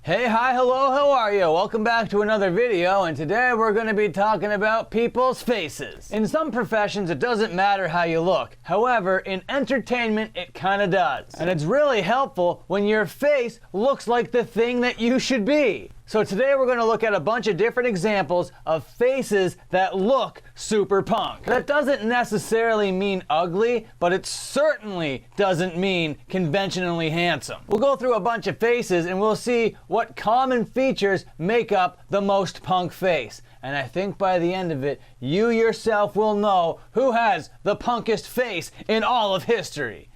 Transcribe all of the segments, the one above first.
Hey, hi, hello, how are you? Welcome back to another video, and today we're going to be talking about people's faces. In some professions, it doesn't matter how you look. However, in entertainment, it kind of does. And it's really helpful when your face looks like the thing that you should be. So today we're going to look at a bunch of different examples of faces that look super punk. That doesn't necessarily mean ugly, but it certainly doesn't mean conventionally handsome. We'll go through a bunch of faces and we'll see what common features make up the most punk face. And I think by the end of it, you yourself will know who has the punkest face in all of history.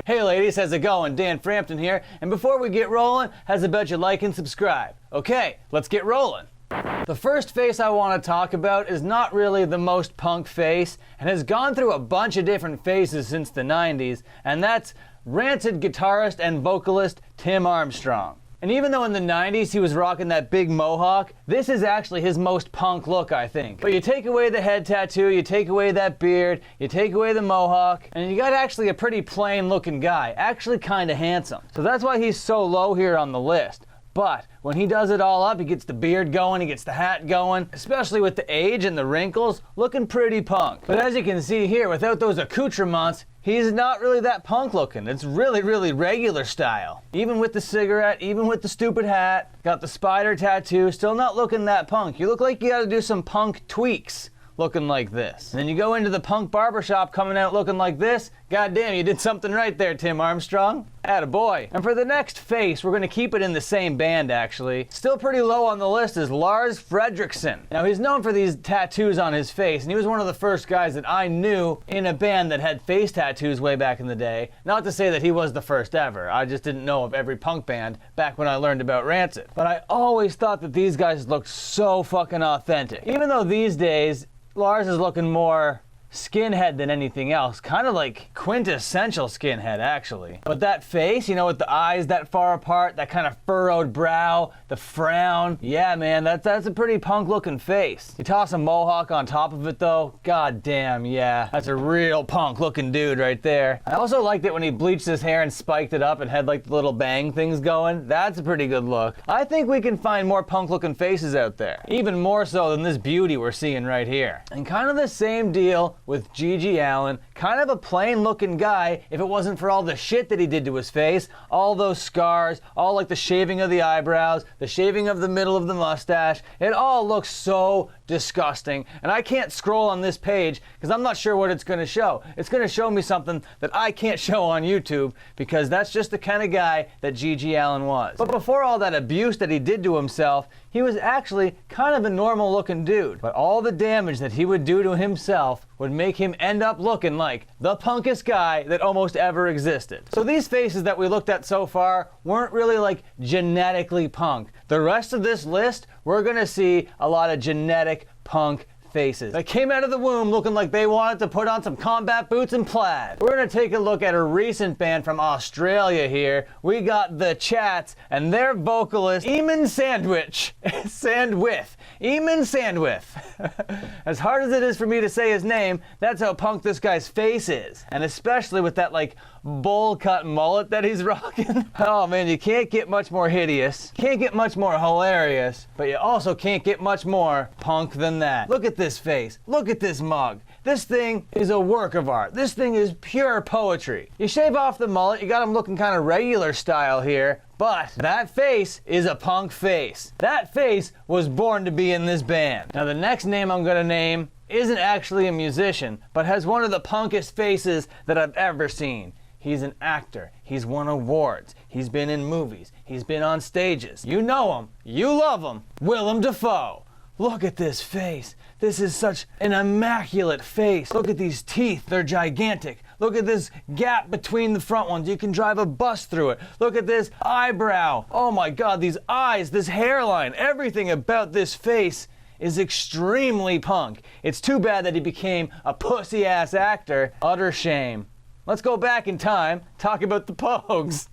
Hey ladies, how's it going? Dan Frampton here, and before we get rolling, how's about you like and subscribe? Okay, let's get rolling. The first face I want to talk about is not really the most punk face, and has gone through a bunch of different phases since the 90s, and that's Rancid guitarist and vocalist Tim Armstrong. And even though in the 90s he was rocking that big mohawk, this is actually his most punk look, I think. But you take away the head tattoo, you take away that beard, you take away the mohawk, and you got actually a pretty plain looking guy, actually kind of handsome. So that's why he's so low here on the list. But when he does it all up, he gets the beard going, he gets the hat going, especially with the age and the wrinkles, looking pretty punk. But as you can see here, without those accoutrements, he's not really that punk looking. It's really, really regular style. Even with the cigarette, even with the stupid hat, got the spider tattoo, still not looking that punk. You look like you gotta do some punk tweaks looking like this. And then you go into the punk barbershop coming out looking like this. God damn, you did something right there, Tim Armstrong. Attaboy. And for the next face, we're gonna keep it in the same band actually. Still pretty low on the list is Lars Frederiksen. Now he's known for these tattoos on his face, and he was one of the first guys that I knew in a band that had face tattoos way back in the day. Not to say that he was the first ever. I just didn't know of every punk band back when I learned about Rancid. But I always thought that these guys looked so fucking authentic. Even though these days, Lars is looking more skinhead than anything else. Kind of like quintessential skinhead, actually. But that face, you know, with the eyes that far apart, that kind of furrowed brow, the frown. Yeah, man, that's a pretty punk looking face. You toss a mohawk on top of it though, god damn, yeah. That's a real punk looking dude right there. I also liked it when he bleached his hair and spiked it up and had like the little bang things going. That's a pretty good look. I think we can find more punk looking faces out there. Even more so than this beauty we're seeing right here. And kind of the same deal with Gigi Allen, kind of a plain looking guy if it wasn't for all the shit that he did to his face, all those scars, all like the shaving of the eyebrows, the shaving of the middle of the mustache. It all looks so disgusting, and I can't scroll on this page because I'm not sure what it's going to show. It's going to show me something that I can't show on YouTube because that's just the kind of guy that Gigi Allen was. But before all that abuse that he did to himself, he was actually kind of a normal looking dude. But all the damage that he would do to himself would make him end up looking like the punkest guy that almost ever existed. So these faces that we looked at so far weren't really like genetically punk. The rest of this list, we're gonna see a lot of genetic punk faces that came out of the womb looking like they wanted to put on some combat boots and plaid. We're gonna take a look at a recent band from Australia here. We got the Chats and their vocalist Eamon Sandwich. Eamon Sandwith. As hard as it is for me to say his name, that's how punk this guy's face is. And especially with that like bowl cut mullet that he's rocking. Oh man, you can't get much more hideous, can't get much more hilarious, but you also can't get much more punk than that. Look at this face, look at this mug. This thing is a work of art. This thing is pure poetry. You shave off the mullet, you got him looking kind of regular style here, but that face is a punk face. That face was born to be in this band. Now the next name I'm gonna name isn't actually a musician, but has one of the punkest faces that I've ever seen. He's an actor. He's won awards. He's been in movies. He's been on stages. You know him. You love him. Willem Dafoe. Look at this face. This is such an immaculate face. Look at these teeth. They're gigantic. Look at this gap between the front ones. You can drive a bus through it. Look at this eyebrow. Oh my God, these eyes, this hairline, everything about this face is extremely punk. It's too bad that he became a pussy-ass actor. Utter shame. Let's go back in time, talk about the Pogues.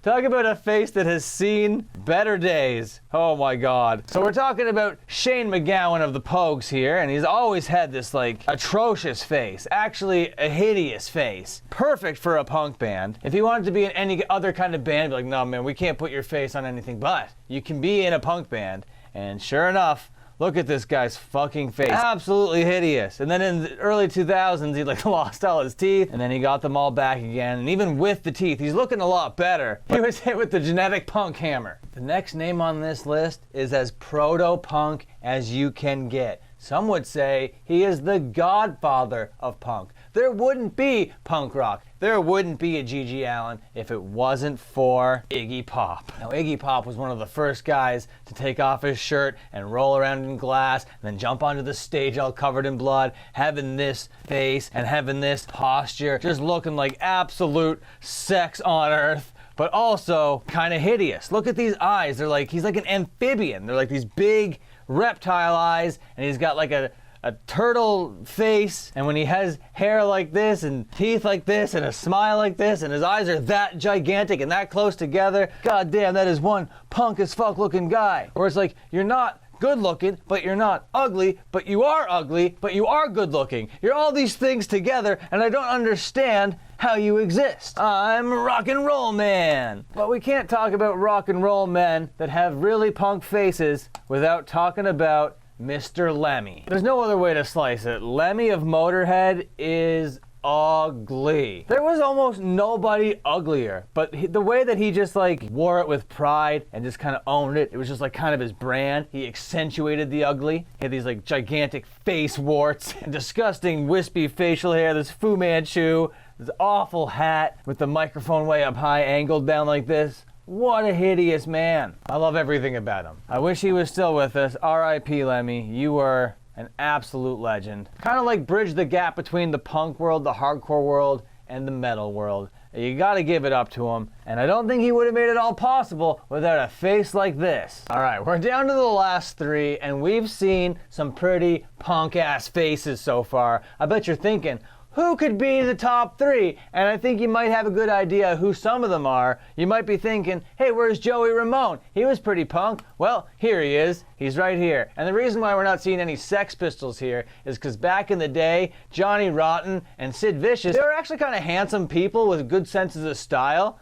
Talk about a face that has seen better days. Oh my God. So we're talking about Shane McGowan of the Pogues here, and he's always had this like atrocious face. Actually, a hideous face. Perfect for a punk band. If he wanted to be in any other kind of band, be like, no man, we can't put your face on anything, but you can be in a punk band. And sure enough, look at this guy's fucking face. Absolutely hideous. And then in the early 2000s, he like lost all his teeth, and then he got them all back again. And even with the teeth, he's looking a lot better. He was hit with the genetic punk hammer. The next name on this list is as proto-punk as you can get. Some would say he is the godfather of punk. There wouldn't be punk rock. There wouldn't be a Gigi Allen if it wasn't for Iggy Pop. Now, Iggy Pop was one of the first guys to take off his shirt and roll around in glass and then jump onto the stage all covered in blood, having this face and having this posture, just looking like absolute sex on earth, but also kind of hideous. Look at these eyes. They're like, he's like an amphibian. They're like these big reptile eyes, and he's got like a turtle face, and when he has hair like this and teeth like this and a smile like this and his eyes are that gigantic and that close together, god damn, that is one punk as fuck looking guy. Or it's like, you're not good looking, but you're not ugly, but you are ugly, but you are good looking. You're all these things together, and I don't understand how you exist. I'm a rock and roll man. But we can't talk about rock and roll men that have really punk faces without talking about Mr. Lemmy. There's no other way to slice it. Lemmy of Motorhead is ugly. There was almost nobody uglier, but the way that he just like wore it with pride and just kind of owned it, it was just like kind of his brand. He accentuated the ugly. He had these like gigantic face warts and disgusting wispy facial hair, this Fu Manchu, this awful hat with the microphone way up high, angled down like this. What a hideous man. I love everything about him. I wish he was still with us. R.I.P. Lemmy, you were an absolute legend. Kind of like bridge the gap between the punk world, the hardcore world, and the metal world. You gotta give it up to him. And I don't think he would have made it all possible without a face like this. All right, we're down to the last three, and we've seen some pretty punk-ass faces so far. I bet you're thinking, who could be the top three? And I think you might have a good idea who some of them are. You might be thinking, hey, where's Joey Ramone? He was pretty punk. Well, here he is. He's right here. And the reason why we're not seeing any Sex Pistols here is because back in the day, Johnny Rotten and Sid Vicious, they were actually kind of handsome people with good senses of style.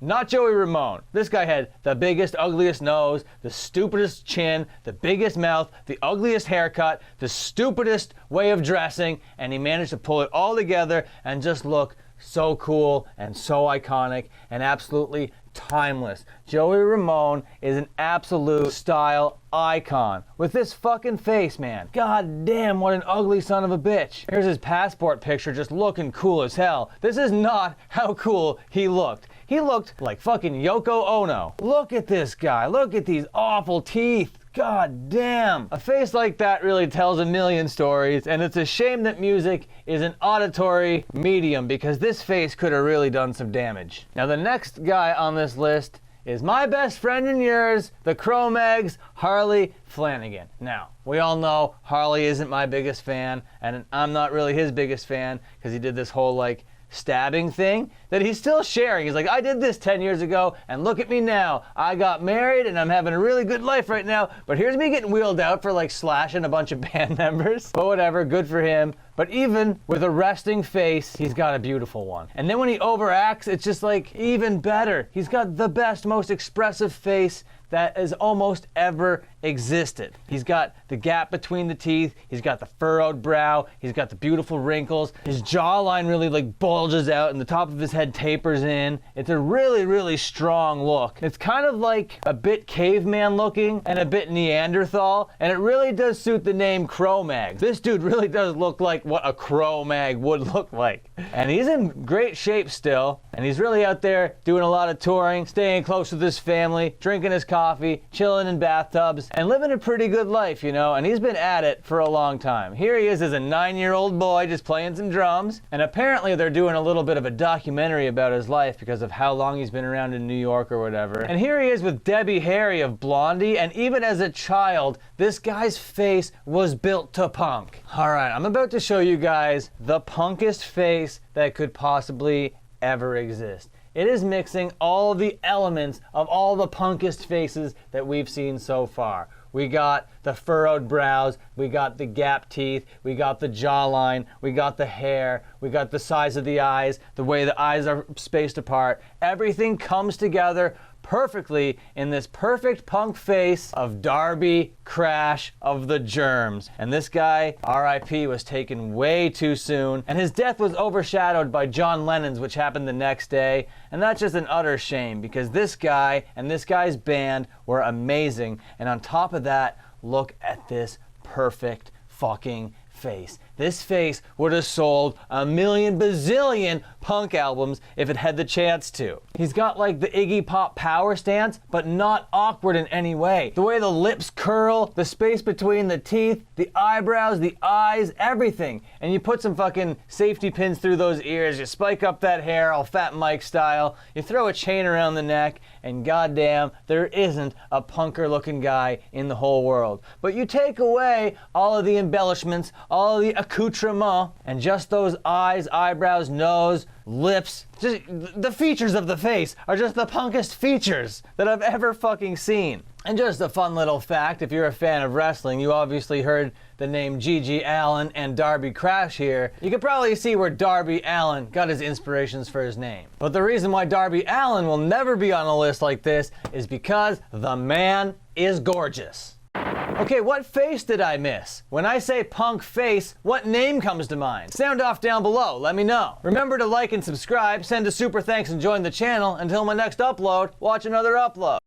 Not Joey Ramone. This guy had the biggest, ugliest nose, the stupidest chin, the biggest mouth, the ugliest haircut, the stupidest way of dressing, and he managed to pull it all together and just look so cool and so iconic and absolutely timeless. Joey Ramone is an absolute style icon. With this fucking face, man. God damn, what an ugly son of a bitch. Here's his passport picture just looking cool as hell. This is not how cool he looked. He looked like fucking Yoko Ono. Look at this guy. Look at these awful teeth. God damn. A face like that really tells a million stories, and it's a shame that music is an auditory medium because this face could have really done some damage. Now the next guy on this list is my best friend and yours, the Crowmag's Harley Flanagan. Now, we all know Harley isn't my biggest fan, and I'm not really his biggest fan because he did this whole like stabbing thing that he's still sharing. He's like, I did this 10 years ago and look at me now. I got married and I'm having a really good life right now, but here's me getting wheeled out for like slashing a bunch of band members. But whatever, good for him. But even with a resting face, he's got a beautiful one. And then when he overacts, it's just like even better. He's got the best, most expressive face that has almost ever existed. He's got the gap between the teeth, he's got the furrowed brow, he's got the beautiful wrinkles, his jawline really like bulges out and the top of his head tapers in. It's a really, really strong look. It's kind of like a bit caveman looking and a bit Neanderthal, and it really does suit the name Crowmag. This dude really does look like what a Crowmag would look like. And he's in great shape still, and he's really out there doing a lot of touring, staying close with his family, drinking his coffee, chilling in bathtubs, drums and living a pretty good life, you know, and he's been at it for a long time. Here he is as a 9-year-old boy just playing some drums, and apparently they're doing a little bit of a documentary about his life because of how long he's been around in New York or whatever. And here he is with Debbie Harry of Blondie, and even as a child, this guy's face was built to punk. Alright, I'm about to show you guys the punkest face that could possibly ever exist. It is mixing all the elements of all the punkest faces that we've seen so far. We got the furrowed brows, we got the gap teeth, we got the jawline, we got the hair, we got the size of the eyes, the way the eyes are spaced apart. Everything comes together perfectly in this perfect punk face of Darby Crash of the Germs. And this guy, R.I.P., was taken way too soon, and his death was overshadowed by John Lennon's, which happened the next day. And that's just an utter shame, because this guy and this guy's band were amazing. And on top of that, look at this perfect fucking face. This face would have sold 1,000,000 bazillion punk albums if it had the chance to. He's got like the Iggy Pop power stance, but not awkward in any way. The way the lips curl, the space between the teeth, the eyebrows, the eyes, everything. And you put some fucking safety pins through those ears, you spike up that hair all Fat Mike style, you throw a chain around the neck, and goddamn, there isn't a punker looking guy in the whole world. But you take away all of the embellishments, all of the accoutrement, and just those eyes, eyebrows, nose, lips, just the features of the face are just the punkest features that I've ever fucking seen. And just a fun little fact, if you're a fan of wrestling, you obviously heard the name Gigi Allen and Darby Crash here. You could probably see where Darby Allen got his inspirations for his name. But the reason why Darby Allen will never be on a list like this is because the man is gorgeous. Okay, what face did I miss? When I say punk face, what name comes to mind? Sound off down below, let me know. Remember to like and subscribe, send a super thanks and join the channel. Until my next upload, watch another upload.